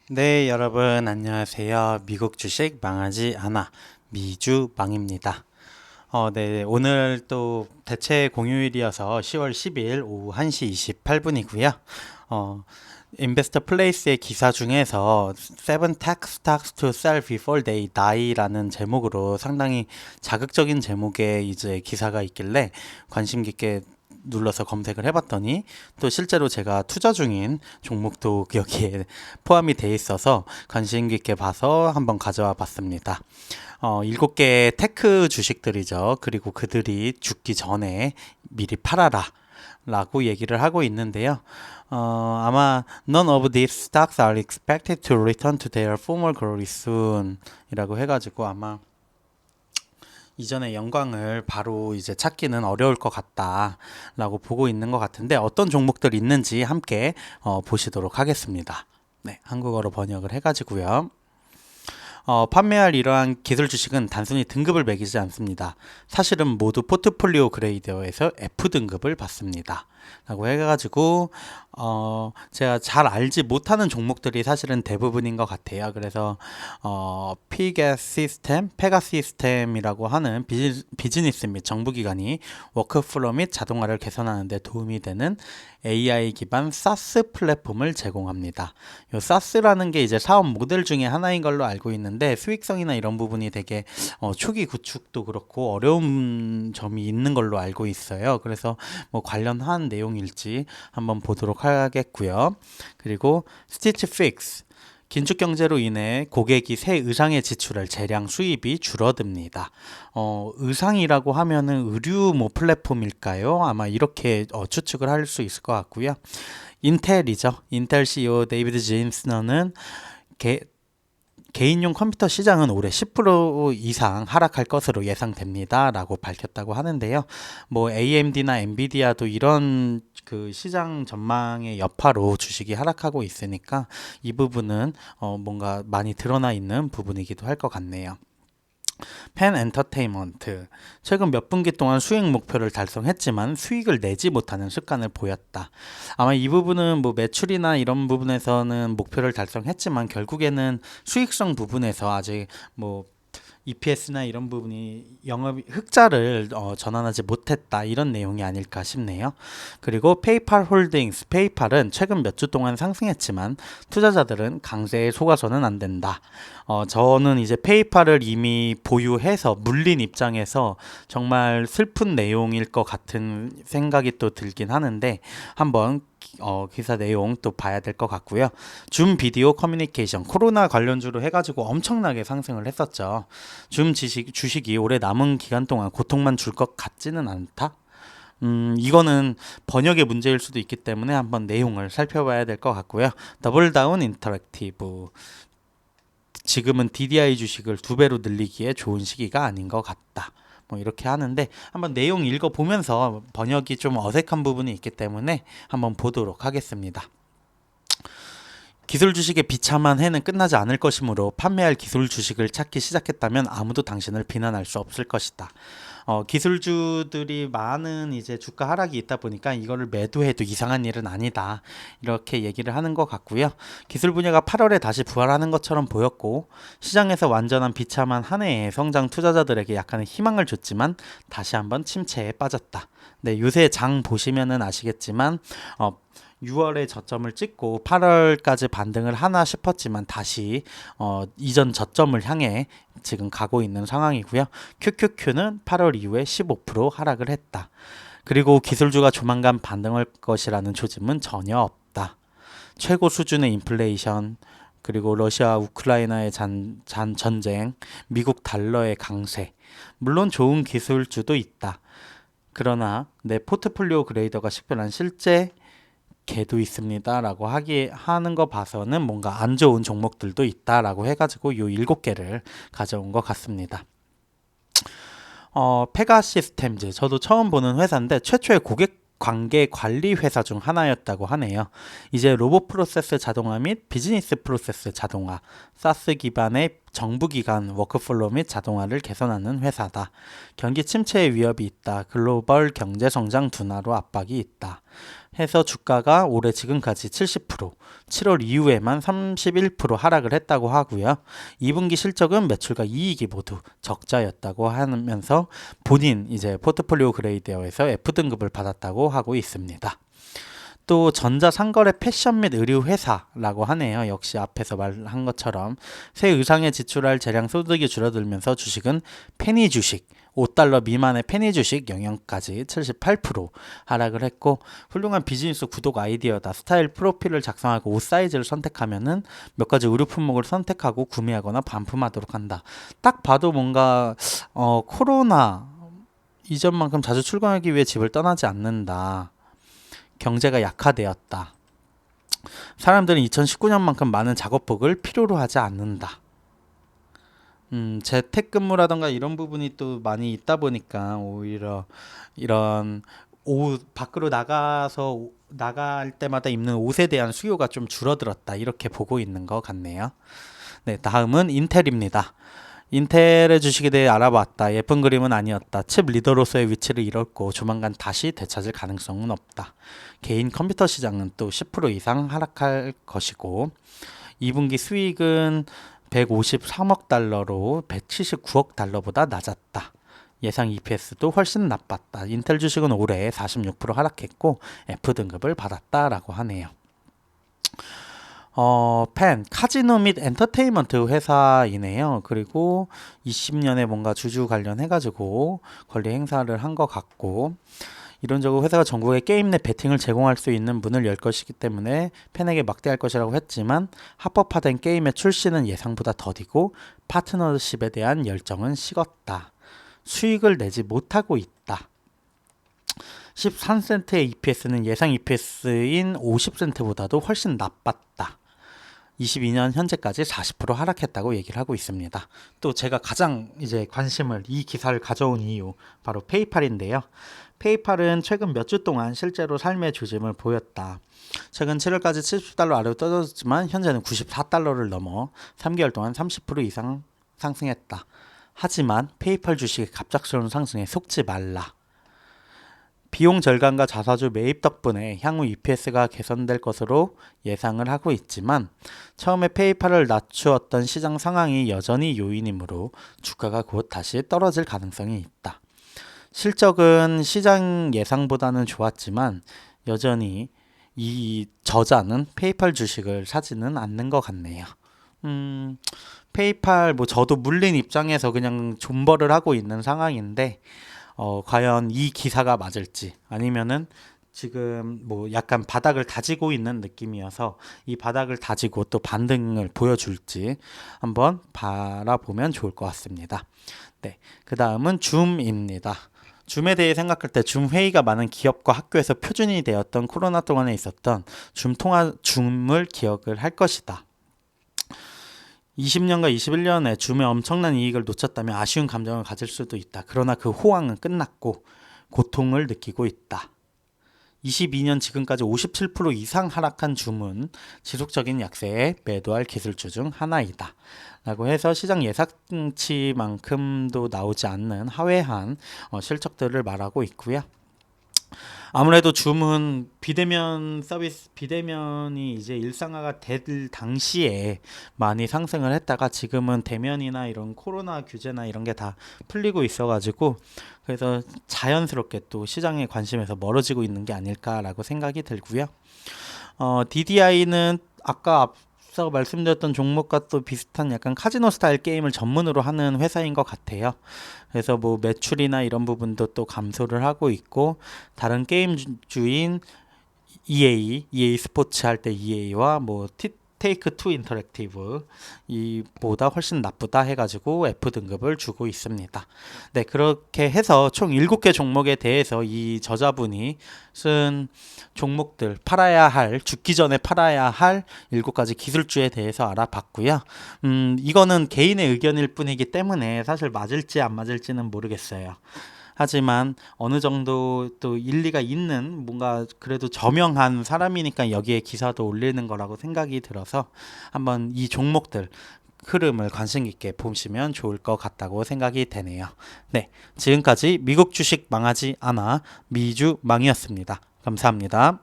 네, 여러분 안녕하세요. 미국 주식 망하지 않아 미주망입니다. 네, 오늘 또 대체 공휴일이어서 10월 10일 오후 1시 28분이고요. 어, 인베스터 플레이스의 기사 중에서 Seven Tech Stocks to Sell Before They Die라는 제목으로 상당히 자극적인 제목의 이제 기사가 있길래 관심 깊게 눌러서 검색을 해봤더니 또 실제로 제가 투자 중인 종목도 여기에 포함이 돼 있어서 관심 깊게 봐서 한번 가져와 봤습니다. 7개의 테크 주식들이죠. 그리고 그들이 죽기 전에 미리 팔아라 라고 얘기를 하고 있는데요. 아마 None of these stocks are expected to return to their former glory soon 이라고 해가지고 아마 이전의 영광을 바로 이제 찾기는 어려울 것 같다라고 보고 있는 것 같은데 어떤 종목들이 있는지 함께 보시도록 하겠습니다. 네, 한국어로 번역을 해가지고요. 판매할 이러한 기술 주식은 단순히 등급을 매기지 않습니다. 사실은 모두 포트폴리오 그레이드에서 F등급을 받습니다. 라고 해가지고 제가 잘 알지 못하는 종목들이 사실은 대부분인 것 같아요. 그래서 페가 시스템이라고 하는 비즈니스 및 정부기관이 워크플로우 및 자동화를 개선하는 데 도움이 되는 AI 기반 사스 플랫폼을 제공합니다. 이 사스라는 게 이제 사업 모델 중에 하나인 걸로 알고 있는데 수익성이나 이런 부분이 되게 초기 구축도 그렇고 어려운 점이 있는 걸로 알고 있어요. 그래서 뭐 관련한 내용일지 한번 보도록 하겠고요. 그리고 스티치 픽스 긴축 경제로 인해 고객이 새 의상의 지출할 재량 수입이 줄어듭니다. 의상이라고 하면은 의류 뭐 플랫폼일까요? 아마 이렇게 추측을 할 수 있을 것 같고요. 인텔이죠. 인텔 CEO 데이비드 제임스너는 개인용 컴퓨터 시장은 올해 10% 이상 하락할 것으로 예상됩니다. 라고 밝혔다고 하는데요. 뭐 AMD나 엔비디아도 이런 그 시장 전망의 여파로 주식이 하락하고 있으니까 이 부분은 뭔가 많이 드러나 있는 부분이기도 할 것 같네요. 펜 엔터테인먼트 최근 몇 분기 동안 수익 목표를 달성했지만 수익을 내지 못하는 습관을 보였다. 아마 이 부분은 뭐 매출이나 이런 부분에서는 목표를 달성했지만 결국에는 수익성 부분에서 아직 뭐 EPS나 이런 부분이 영업 흑자를 전환하지 못했다 이런 내용이 아닐까 싶네요. 그리고 페이팔 홀딩스 페이팔은 최근 몇 주 동안 상승했지만 투자자들은 강세에 속아서는 안 된다. 저는 이제 페이팔을 이미 보유해서 물린 입장에서 정말 슬픈 내용일 것 같은 생각이 또 들긴 하는데 한번 기사 내용 또 봐야 될 것 같고요. 줌 비디오 커뮤니케이션 코로나 관련주로 해가지고 엄청나게 상승을 했었죠. 주식이 올해 남은 기간 동안 고통만 줄 것 같지는 않다. 이거는 번역의 문제일 수도 있기 때문에 한번 내용을 살펴봐야 될 것 같고요. 더블다운 인터랙티브 지금은 DDI 주식을 2배로 늘리기에 좋은 시기가 아닌 것 같다. 뭐 이렇게 하는데 한번 내용 읽어보면서 번역이 좀 어색한 부분이 있기 때문에 한번 보도록 하겠습니다. 기술 주식의 비참한 해는 끝나지 않을 것이므로 판매할 기술 주식을 찾기 시작했다면 아무도 당신을 비난할 수 없을 것이다. 기술주들이 많은 이제 주가 하락이 있다 보니까 이거를 매도해도 이상한 일은 아니다. 이렇게 얘기를 하는 것 같고요. 기술 분야가 8월에 다시 부활하는 것처럼 보였고 시장에서 완전한 비참한 한 해에 성장 투자자들에게 약간의 희망을 줬지만 다시 한번 침체에 빠졌다. 네, 요새 장 보시면은 아시겠지만 6월에 저점을 찍고 8월까지 반등을 하나 싶었지만 다시 이전 저점을 향해 지금 가고 있는 상황이고요. QQQ는 8월 이후에 15% 하락을 했다. 그리고 기술주가 조만간 반등할 것이라는 조짐은 전혀 없다. 최고 수준의 인플레이션, 그리고 러시아 우크라이나의 전쟁, 미국 달러의 강세, 물론 좋은 기술주도 있다. 그러나 내 포트폴리오 그레이더가 식별한 실제 개도 있습니다라고 하는 거 봐서는 뭔가 안 좋은 종목들도 있다라고 해가지고 요 7개를 가져온 것 같습니다. 페가 시스템즈 저도 처음 보는 회사인데 최초의 고객 관계 관리 회사 중 하나였다고 하네요. 이제 로봇 프로세스 자동화 및 비즈니스 프로세스 자동화, 사스 기반의 정부기관 워크플로우 및 자동화를 개선하는 회사다. 경기 침체의 위협이 있다. 글로벌 경제 성장 둔화로 압박이 있다. 해서 주가가 올해 지금까지 70%, 7월 이후에만 31% 하락을 했다고 하고요. 2분기 실적은 매출과 이익이 모두 적자였다고 하면서 본인 이제 포트폴리오 그레이드에서 F등급을 받았다고 하고 있습니다. 또 전자상거래 패션 및 의류 회사라고 하네요. 역시 앞에서 말한 것처럼 새 의상에 지출할 재량 소득이 줄어들면서 주식은 페니 주식, 5달러 미만의 페니 주식 영역까지 78% 하락을 했고, 훌륭한 비즈니스 구독 아이디어다. 스타일 프로필을 작성하고 옷 사이즈를 선택하면은 몇 가지 의류 품목을 선택하고 구매하거나 반품하도록 한다. 딱 봐도 뭔가 코로나 이전만큼 자주 출근하기 위해 집을 떠나지 않는다. 경제가 약화되었다. 사람들은 2019년만큼 많은 작업복을 필요로 하지 않는다. 재택근무라던가 이런 부분이 또 많이 있다 보니까 오히려 이런 옷 밖으로 나갈 때마다 입는 옷에 대한 수요가 좀 줄어들었다. 이렇게 보고 있는 것 같네요. 네, 다음은 인텔입니다. 인텔의 주식에 대해 알아봤다. 예쁜 그림은 아니었다. 칩 리더로서의 위치를 잃었고 조만간 다시 되찾을 가능성은 없다. 개인 컴퓨터 시장은 또 10% 이상 하락할 것이고, 2분기 수익은 153억 달러로 179억 달러보다 낮았다. 예상 EPS도 훨씬 나빴다. 인텔 주식은 올해 46% 하락했고 F등급을 받았다라고 하네요. 카지노 및 엔터테인먼트 회사이네요. 그리고 20년에 뭔가 주주 관련해가지고 권리 행사를 한 것 같고, 이론적으로 회사가 전국에 게임 내 베팅을 제공할 수 있는 문을 열 것이기 때문에 팬에게 막대할 것이라고 했지만, 합법화된 게임의 출시는 예상보다 더디고 파트너십에 대한 열정은 식었다. 수익을 내지 못하고 있다. 13센트의 EPS는 예상 EPS인 50센트보다도 훨씬 나빴다. 22년 현재까지 40% 하락했다고 얘기를 하고 있습니다. 또 제가 가장 이제 관심을 이 기사를 가져온 이유, 바로 페이팔인데요. 페이팔은 최근 몇 주 동안 실제로 삶의 조짐을 보였다. 최근 7월까지 70달러 아래로 떨어졌지만 현재는 94달러를 넘어 3개월 동안 30% 이상 상승했다. 하지만 페이팔 주식의 갑작스러운 상승에 속지 말라. 비용 절감과 자사주 매입 덕분에 향후 EPS가 개선될 것으로 예상을 하고 있지만, 처음에 페이팔을 낮추었던 시장 상황이 여전히 요인이므로 주가가 곧 다시 떨어질 가능성이 있다. 실적은 시장 예상보다는 좋았지만 여전히 이 저자는 페이팔 주식을 사지는 않는 것 같네요. 페이팔 저도 물린 입장에서 그냥 존버를 하고 있는 상황인데, 과연 이 기사가 맞을지, 아니면은 지금 약간 바닥을 다지고 있는 느낌이어서 이 바닥을 다지고 또 반등을 보여줄지 한번 바라보면 좋을 것 같습니다. 네, 그 다음은 줌입니다. 줌에 대해 생각할 때 줌 회의가 많은 기업과 학교에서 표준이 되었던 코로나 동안에 있었던 줌을 기억을 할 것이다. 20년과 21년에 줌의 엄청난 이익을 놓쳤다면 아쉬운 감정을 가질 수도 있다. 그러나 그 호황은 끝났고 고통을 느끼고 있다. 22년 지금까지 57% 이상 하락한 줌은 지속적인 약세에 매도할 기술주 중 하나이다. 라고 해서 시장 예상치만큼도 나오지 않는 하회한 실적들을 말하고 있고요. 아무래도 줌은 비대면 서비스, 비대면이 이제 일상화가 될 당시에 많이 상승을 했다가 지금은 대면이나 이런 코로나 규제나 이런 게 다 풀리고 있어가지고, 그래서 자연스럽게 또 시장의 관심에서 멀어지고 있는 게 아닐까라고 생각이 들고요. DDI는 아까 앞서 말씀드렸던 종목과 또 비슷한 약간 카지노 스타일 게임을 전문으로 하는 회사인 것 같아요. 그래서 매출이나 이런 부분도 또 감소를 하고 있고, 다른 게임주인 EA 스포츠 할 때 EA와 테이크 투 인터랙티브 이보다 훨씬 나쁘다 해가지고 F등급을 주고 있습니다. 네, 그렇게 해서 총 7개 종목에 대해서 이 저자분이 쓴 종목들, 죽기 전에 팔아야 할 7가지 기술주에 대해서 알아봤고요. 이거는 개인의 의견일 뿐이기 때문에 사실 맞을지 안 맞을지는 모르겠어요. 하지만 어느 정도 또 일리가 있는, 뭔가 그래도 저명한 사람이니까 여기에 기사도 올리는 거라고 생각이 들어서 한번 이 종목들 흐름을 관심 있게 보시면 좋을 것 같다고 생각이 되네요. 네, 지금까지 미국 주식 망하지 않아 미주 망이었습니다. 감사합니다.